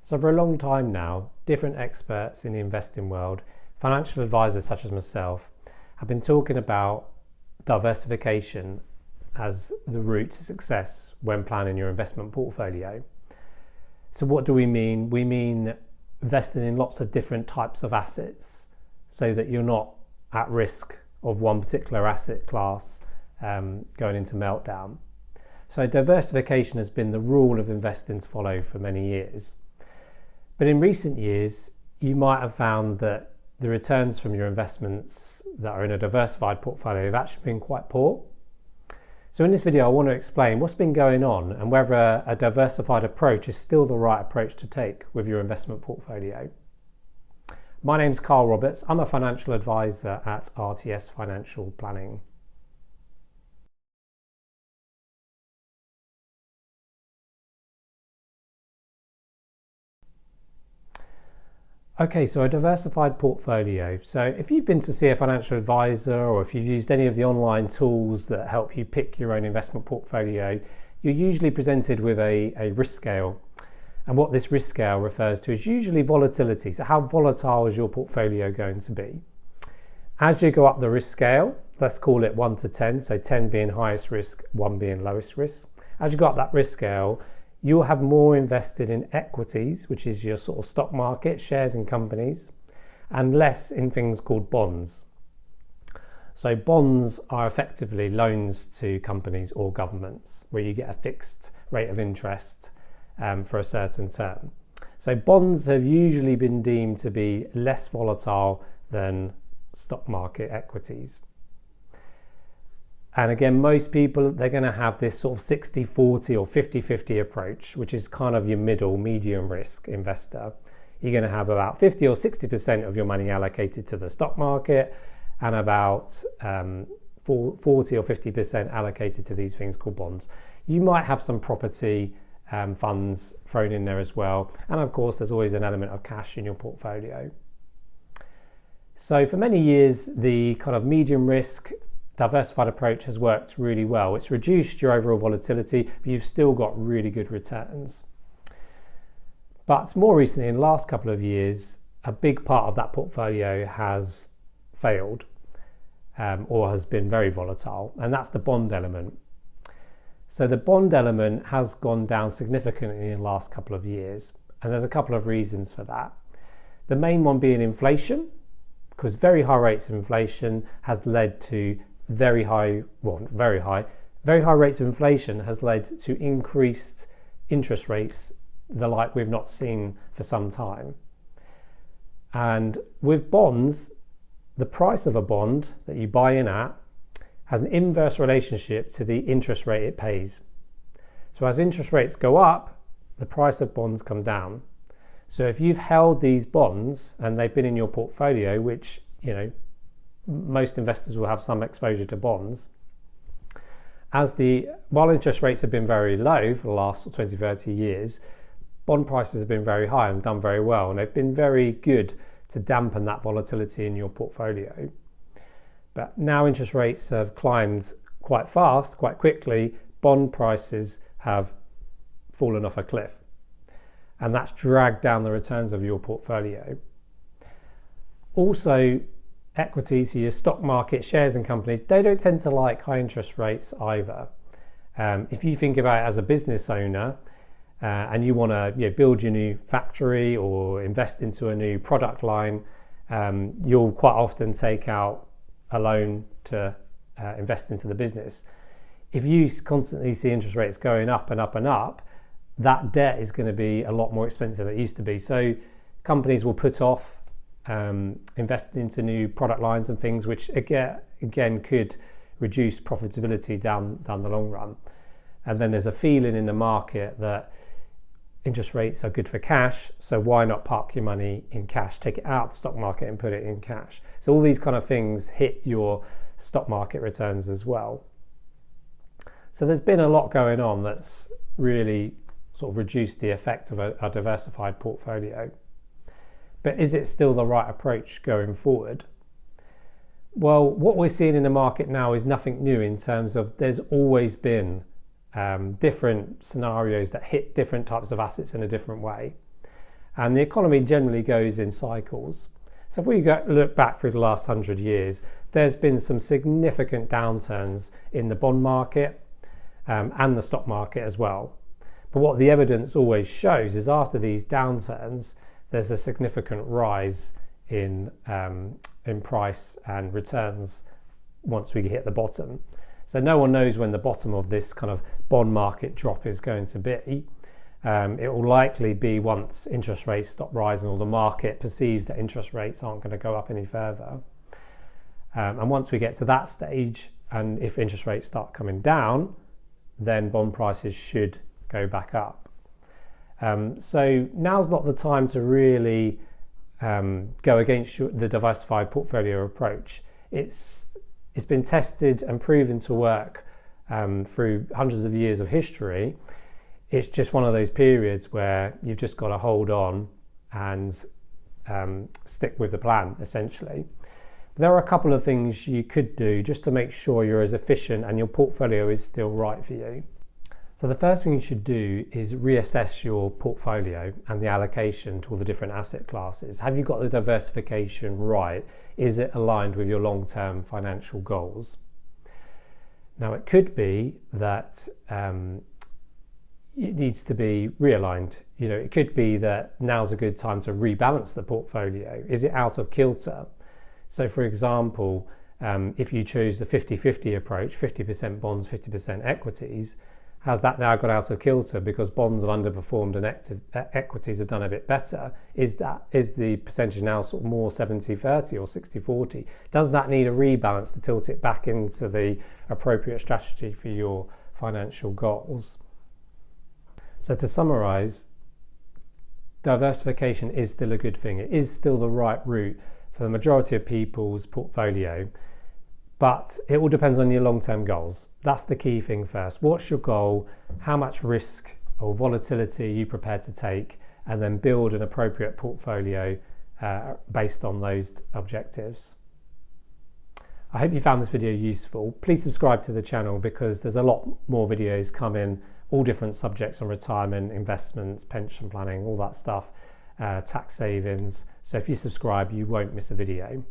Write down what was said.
So for a long time now, different experts in the investing world, financial advisors such as myself, have been talking about diversification as the route to success when planning your investment portfolio. So what do we mean? We mean investing in lots of different types of assets so that you're not at risk of one particular asset class going into meltdown. So diversification has been the rule of investing to follow for many years. But in recent years, you might have found that the returns from your investments that are in a diversified portfolio have actually been quite poor. So in this video, I want to explain what's been going on and whether a diversified approach is still the right approach to take with your investment portfolio. My name's Carl Roberts. I'm a financial advisor at RTS Financial Planning. Okay, so a diversified portfolio. So if you've been to see a financial advisor or if you've used any of the online tools that help you pick your own investment portfolio, you're usually presented with a risk scale. And what this risk scale refers to is usually volatility. So how volatile is your portfolio going to be? As you go up the risk scale, let's call it 1 to 10, so 10 being highest risk, 1 being lowest risk. As you go up that risk scale, you'll have more invested in equities, which is your sort of stock market, shares in companies, and less in things called bonds. So bonds are effectively loans to companies or governments where you get a fixed rate of interest for a certain term. So bonds have usually been deemed to be less volatile than stock market equities. And again, most people, they're going to have this sort of 60-40 or 50-50 approach, which is kind of your medium risk investor. You're going to have about 50 or 60% of your money allocated to the stock market and about 40 or 50% allocated to these things called bonds. You might have some property funds thrown in there as well. And of course, there's always an element of cash in your portfolio. So for many years, the kind of medium risk diversified approach has worked really well. It's reduced your overall volatility, but you've still got really good returns. But more recently, in the last couple of years, a big part of that portfolio has failed or has been very volatile, and that's the bond element. So the bond element has gone down significantly in the last couple of years, and there's a couple of reasons for that. The main one being inflation, because very high rates of inflation has led to very high rates of inflation has led to increased interest rates, the like we've not seen for some time. And with bonds, the price of a bond that you buy in at has an inverse relationship to the interest rate it pays. So as interest rates go up, the price of bonds come down. So if you've held these bonds and they've been in your portfolio, which, most investors will have some exposure to bonds. While interest rates have been very low for the last 20, 30 years, bond prices have been very high and done very well, and they've been very good to dampen that volatility in your portfolio. But now interest rates have climbed quite fast, quite quickly, bond prices have fallen off a cliff, and that's dragged down the returns of your portfolio. Also, equities, your stock market, shares and companies, they don't tend to like high interest rates either. If you think about it as a business owner and you want to build your new factory or invest into a new product line, you'll quite often take out a loan to invest into the business. If you constantly see interest rates going up and up and up, that debt is going to be a lot more expensive than it used to be. So companies will put off investing into new product lines and things, which again could reduce profitability down the long run. And then there's a feeling in the market that interest rates are good for cash, so why not park your money in cash, take it out of the stock market and put it in cash? So all these kind of things hit your stock market returns as well. So there's been a lot going on that's really sort of reduced the effect of a diversified portfolio. But is it still the right approach going forward? Well, what we're seeing in the market now is nothing new in terms of there's always been different scenarios that hit different types of assets in a different way. And the economy generally goes in cycles. So if we look back through the last 100 years, there's been some significant downturns in the bond market and the stock market as well. But what the evidence always shows is after these downturns, there's a significant rise in price and returns once we hit the bottom. So no one knows when the bottom of this kind of bond market drop is going to be. It will likely be once interest rates stop rising or the market perceives that interest rates aren't going to go up any further. And once we get to that stage, and if interest rates start coming down, then bond prices should go back up. So now's not the time to really go against the diversified portfolio approach. It's been tested and proven to work through hundreds of years of history. It's just one of those periods where you've just got to hold on and stick with the plan, essentially. There are a couple of things you could do just to make sure you're as efficient and your portfolio is still right for you. So the first thing you should do is reassess your portfolio and the allocation to all the different asset classes. Have you got the diversification right? Is it aligned with your long-term financial goals? Now, it could be that it needs to be realigned. It could be that now's a good time to rebalance the portfolio. Is it out of kilter? So, for example, if you choose the 50-50 approach, 50% bonds, 50% equities, has that now got out of kilter because bonds have underperformed and equities have done a bit better? Is the percentage now sort of more 70-30 or 60-40? Does that need a rebalance to tilt it back into the appropriate strategy for your financial goals? So to summarize, diversification is still a good thing. It is still the right route for the majority of people's portfolio, but it all depends on your long-term goals. That's the key thing first. What's your goal? How much risk or volatility are you prepared to take? And then build an appropriate portfolio based on those objectives. I hope you found this video useful. Please subscribe to the channel because there's a lot more videos coming, all different subjects on retirement, investments, pension planning, all that stuff, tax savings. So if you subscribe, you won't miss a video.